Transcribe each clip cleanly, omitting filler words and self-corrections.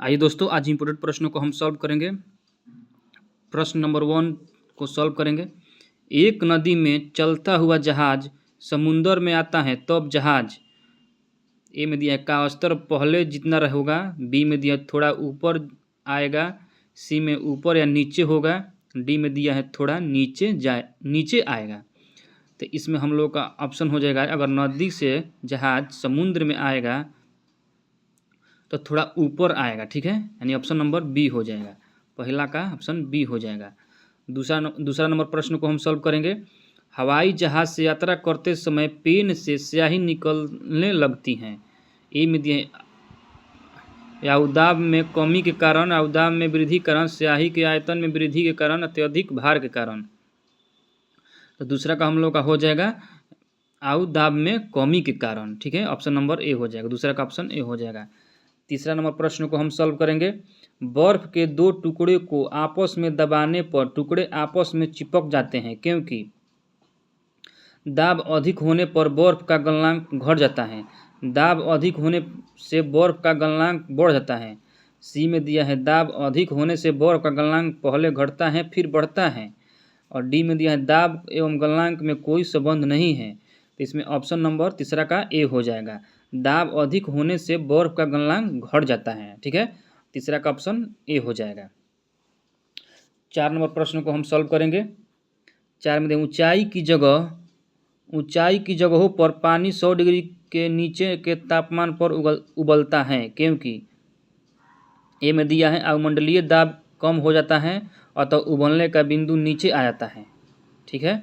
आइए दोस्तों, आज इम्पोर्टेंट प्रश्नों को हम सॉल्व करेंगे। प्रश्न नंबर 1 को सॉल्व करेंगे। एक नदी में चलता हुआ जहाज समुंदर में आता है तब जहाज ए में दिया है का स्तर पहले जितना होगा, बी में दिया थोड़ा ऊपर आएगा, सी में ऊपर या नीचे होगा, डी में दिया है थोड़ा नीचे आएगा। तो इसमें हम लोग का ऑप्शन हो जाएगा, अगर नदी से जहाज समुद्र में आएगा तो थोड़ा ऊपर आएगा, ठीक है, यानी ऑप्शन नंबर बी हो जाएगा। पहला का ऑप्शन बी हो जाएगा। दूसरा नंबर प्रश्न को हम सॉल्व करेंगे। हवाई जहाज से यात्रा करते समय पेन से स्याही निकलने लगती हैं। ए में दिए याउदाब में कमी के कारण, याउदाब में वृद्धि के कारण, स्याही के आयतन में वृद्धि के कारण, अत्यधिक भार के कारण। तो दूसरा का हम लोग का हो जाएगा आउदाब में कमी के कारण, ठीक है, ऑप्शन नंबर ए हो जाएगा। दूसरा का ऑप्शन ए हो जाएगा। तीसरा नंबर प्रश्न को हम सॉल्व करेंगे। बर्फ के दो टुकड़े को आपस में दबाने पर टुकड़े आपस में चिपक जाते हैं क्योंकि दाब अधिक होने पर बर्फ का गलनांक घट जाता है। दाब अधिक होने से बर्फ का गलनांक बढ़ जाता है। सी में दिया है दाब अधिक होने से बर्फ का गलनांक पहले घटता है फिर बढ़ता है। और डी में दिया है दाब एवं गलनांक में कोई संबंध नहीं है। तो इसमें ऑप्शन नंबर तीसरा का ए हो जाएगा। दाब अधिक होने से बर्फ का गलनांक घट जाता है, ठीक है, तीसरा का ऑप्शन ए हो जाएगा। 4 नंबर प्रश्न को हम सॉल्व करेंगे। 4 में ऊंचाई की जगहों पर पानी 100 डिग्री के नीचे के तापमान पर उबलता है क्योंकि ए में दिया है अवमंडलीय दाब कम हो जाता है अतः उबलने का बिंदु नीचे आ जाता है, ठीक है।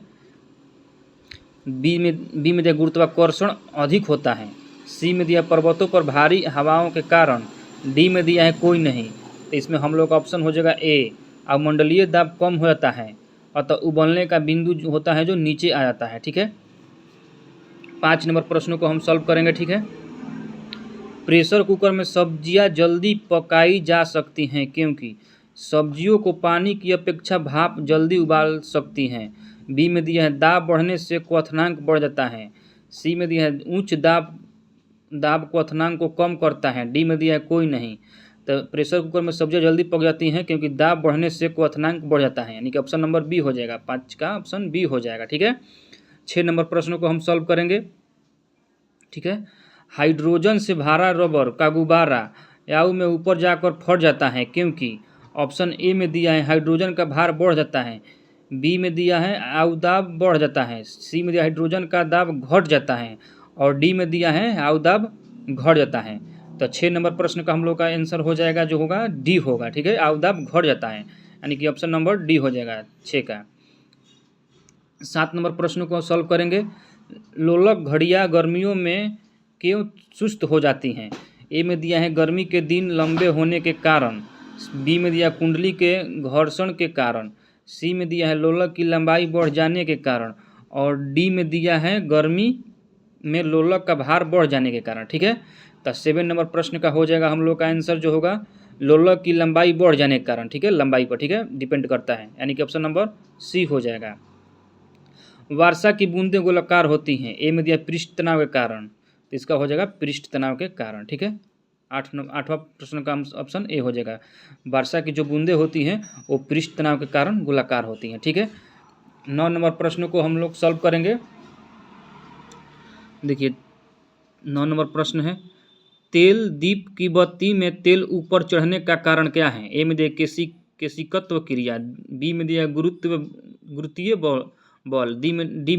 बी में दिया गुरुत्वाकर्षण अधिक होता है। सी में दिया पर्वतों पर भारी हवाओं के कारण। डी में दिया है कोई नहीं। तो इसमें हम लोग का ऑप्शन हो जाएगा ए, अवमंडलीय दाब कम हो जाता है अतः उबलने का बिंदु जो होता है जो नीचे आ जाता है, ठीक है। 5 नंबर प्रश्नों को हम सॉल्व करेंगे, ठीक है। प्रेशर कुकर में सब्जियां जल्दी पकाई जा सकती हैं क्योंकि सब्जियों को पानी की अपेक्षा भाप जल्दी उबाल सकती हैं। बी में दिया है दाब बढ़ने से क्वथनांक बढ़ जाता है। सी में दिया है उच्च दाब क्वथनांक को कम करता है। डी में दिया है कोई नहीं। तो प्रेशर कुकर में सब्जियां जल्दी पक जाती हैं क्योंकि दाब बढ़ने से क्वथनांक बढ़ जाता है, यानी कि ऑप्शन नंबर बी हो जाएगा। 5 का ऑप्शन बी हो जाएगा, ठीक है। 6 नंबर प्रश्न को हम सॉल्व करेंगे, ठीक है। हाइड्रोजन से भरा रबर का गुब्बारा याऊ में ऊपर जाकर फट जाता है क्योंकि ऑप्शन ए में दिया है हाइड्रोजन का भार बढ़ जाता है। बी में दिया है आउदाब बढ़ जाता है। सी में दिया हाइड्रोजन का दाब घट जाता है और डी में दिया है आउदाब घट जाता है। तो 6 नंबर प्रश्न का हम लोग का आंसर हो जाएगा जो होगा डी होगा, ठीक है, आउदाब घट जाता है, यानी कि ऑप्शन नंबर डी हो जाएगा 6 का। 7 नंबर प्रश्न को सॉल्व करेंगे। लोलक घड़ियाँ गर्मियों में क्यों सुस्त हो जाती हैं। ए में दिया है गर्मी के दिन लंबे होने के कारण। बी में दिया कुंडली के घर्षण के कारण। सी में दिया है लोलक की लंबाई बढ़ जाने के कारण। और डी में दिया है गर्मी में लोलक का भार बढ़ जाने के कारण, ठीक है। तो 7 नंबर प्रश्न का हो जाएगा हम लोग का आंसर जो होगा लोलक की लंबाई बढ़ जाने के कारण, ठीक है, लंबाई पर, ठीक है, डिपेंड करता है, यानी कि ऑप्शन नंबर सी हो जाएगा। वर्षा की बूंदें गोलाकार होती हैं। ए में दिया पृष्ठ तनाव के कारण, तो इसका हो जाएगा पृष्ठ तनाव के कारण, ठीक है। 8वां प्रश्न का ऑप्शन ए हो जाएगा। वर्षा की जो बूंदें होती हैं वो पृष्ठ तनाव के कारण गोलाकार होती हैं, ठीक है। 9 नंबर प्रश्न को हम लोग सॉल्व करेंगे। देखिए 9 नंबर प्रश्न है, तेल दीप की बत्ती में तेल ऊपर चढ़ने का कारण क्या है। ए में दिया केशिकत्व क्रिया। बी में दिया गुरुत्वीय बल।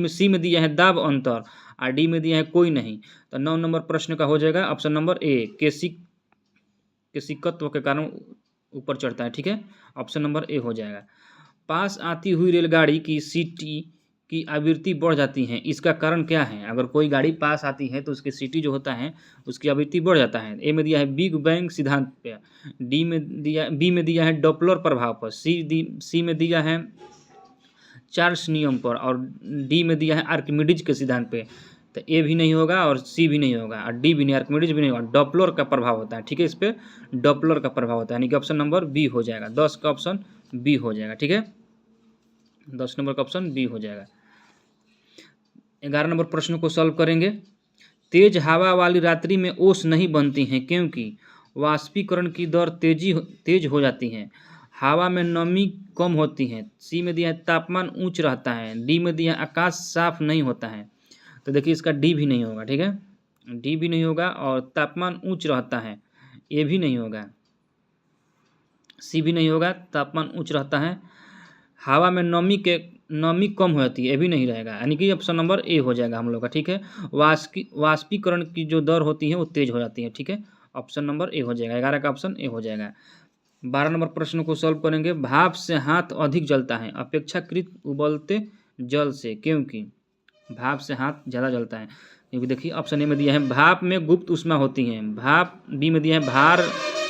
सी में दिया है दाब अंतर और डी में दिया है कोई नहीं। तो 9 नंबर प्रश्न का हो जाएगा ऑप्शन नंबर ए, केशिकत्व के कारण ऊपर चढ़ता है, ठीक है, ऑप्शन नंबर ए हो जाएगा। पास आती हुई रेलगाड़ी की सीटी की आवृत्ति बढ़ जाती है, इसका कारण क्या है। अगर कोई गाड़ी पास आती है तो उसकी सीटी जो होता है उसकी आवृत्ति बढ़ जाता है। ए में दिया है बिग बैंग सिद्धांत पे। बी में दिया है डॉपलर प्रभाव पर। सी में दिया है चार्ल्स नियम पर और डी में दिया है आर्किमिडीज के सिद्धांत पे। तो ए भी नहीं होगा और सी भी नहीं होगा और डी भी नहीं, आर्किमिडीज भी नहीं होगा, डॉपलर का प्रभाव होता है, ठीक है, इस पर डॉपलर का प्रभाव होता है, यानी कि ऑप्शन नंबर बी हो जाएगा। 10 का ऑप्शन बी हो जाएगा, ठीक है, 10 नंबर का ऑप्शन बी हो जाएगा। 11 नंबर प्रश्न को सॉल्व करेंगे। तेज हवा वाली रात्रि में ओस नहीं बनती हैं क्योंकि वाष्पीकरण की दर तेज हो जाती है। हवा में नमी कम होती है। सी में दिया है तापमान उच्च रहता है। डी में दिया है आकाश साफ नहीं होता है। तो देखिए इसका डी भी नहीं होगा, ठीक है, डी भी नहीं होगा, और तापमान उच्च रहता है, ये भी नहीं होगा। सी भी नहीं होगा, तापमान उच्च रहता है। हवा में नमी कम हो जाती है, ये भी नहीं रहेगा, यानी कि ऑप्शन नंबर ए हो जाएगा हम लोग का, ठीक है। वाष्पीकरण की जो दर होती है वो तेज हो जाती है, ठीक है। ऑप्शन नंबर ए हो जाएगा, 11 का ऑप्शन ए हो जाएगा। 12 नंबर प्रश्न को सॉल्व करेंगे। भाप से हाथ अधिक जलता है अपेक्षाकृत उबलते जल से, क्योंकि भाप से हाथ ज़्यादा जलता है, क्योंकि देखिए ऑप्शन ए में दिया है भाप में गुप्त ऊष्मा होती है। भाप बी में दिया है भार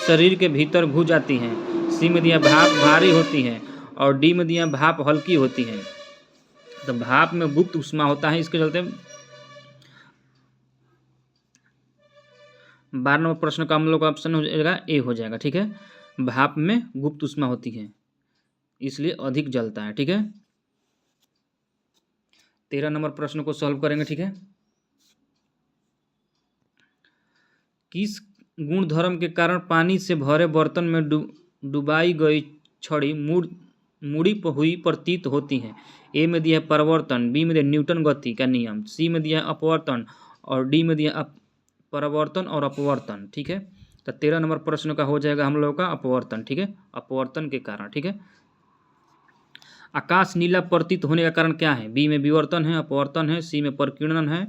शरीर के भीतर घुस जाती है। सी में दिया है भाप भारी होती है, और डी में दिया है भाप हल्की होती है। तो भाप में गुप्त ऊष्मा होता है, इसके चलते 12 नंबर प्रश्न का हम लोग का ऑप्शन हो जाएगा ए हो जाएगा, ठीक है। भाप में गुप्त ऊष्मा होती है, इसलिए अधिक जलता है, ठीक है। 13 नंबर प्रश्न को सॉल्व करेंगे, ठीक है। किस गुणधर्म के कारण पानी से भरे बर्तन में डुबाई गई छड़ी मुड़ी हुई प्रतीत होती है? ए में दिया है परिवर्तन, बी में दिया न्यूटन गति का नियम, सी में दिया है अपवर्तन, और डी में दिया परिवर्तन और अपवर्तन, ठीक है। तो 13 नंबर प्रश्न का हो जाएगा हम लोगों का अपवर्तन, ठीक है, अपवर्तन के कारण, ठीक है। आकाश नीला प्रतीत होने का कारण क्या है? बी में विवर्तन है, अपवर्तन है, सी में प्रकीर्णन है,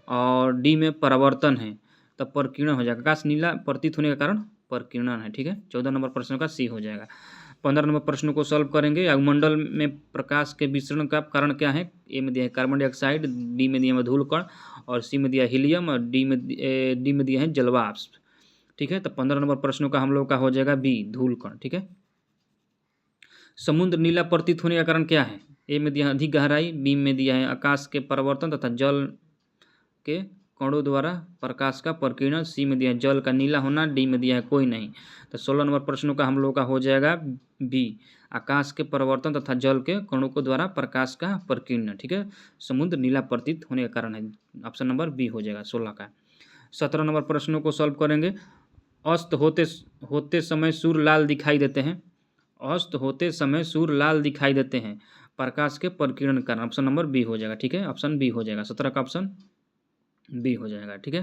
और डी में परावर्तन है। तब प्रकीर्णन हो जाएगा। आकाश नीला प्रतीत होने का कारण प्रकीर्णन है, ठीक है। 14 नंबर प्रश्न का सी हो जाएगा। 15 नंबर प्रश्न को सॉल्व करेंगे। वायुमंडल में प्रकाश के विसरण का कारण क्या है? ए में दिया है कार्बन डाइऑक्साइड, बी में दिया है धूलकण, और सी में दिया है हीलियम, और डी में दिया है जलवाष्प, ठीक है। तो 15 नंबर प्रश्नों का हम लोग का हो जाएगा बी धूलकण, ठीक है। समुद्र नीला प्रतीत होने का कारण क्या है? ए में दिया है अधिक गहराई, बी में दिया है आकाश के परिवर्तन तथा जल के कणों द्वारा प्रकाश का प्रकीर्णन, सी में दिया है जल का नीला होना, डी में दिया है कोई नहीं। तो 16 नंबर प्रश्नों का हम लोग का हो जाएगा बी आकाश के परिवर्तन तथा जल के कणों के द्वारा प्रकाश का प्रकीर्णन, ठीक है। समुद्र नीला प्रतीत होने का कारण है, ऑप्शन नंबर बी हो जाएगा 16 का। 17 नंबर प्रश्नों को सॉल्व करेंगे। अस्त होते समय सूर्य लाल दिखाई देते हैं। अस्त होते समय सूर्य लाल दिखाई देते हैं प्रकाश के प्रकीर्णन कारण, ऑप्शन नंबर बी हो जाएगा, ठीक है। ऑप्शन बी हो जाएगा, 17 का ऑप्शन बी हो जाएगा, ठीक है।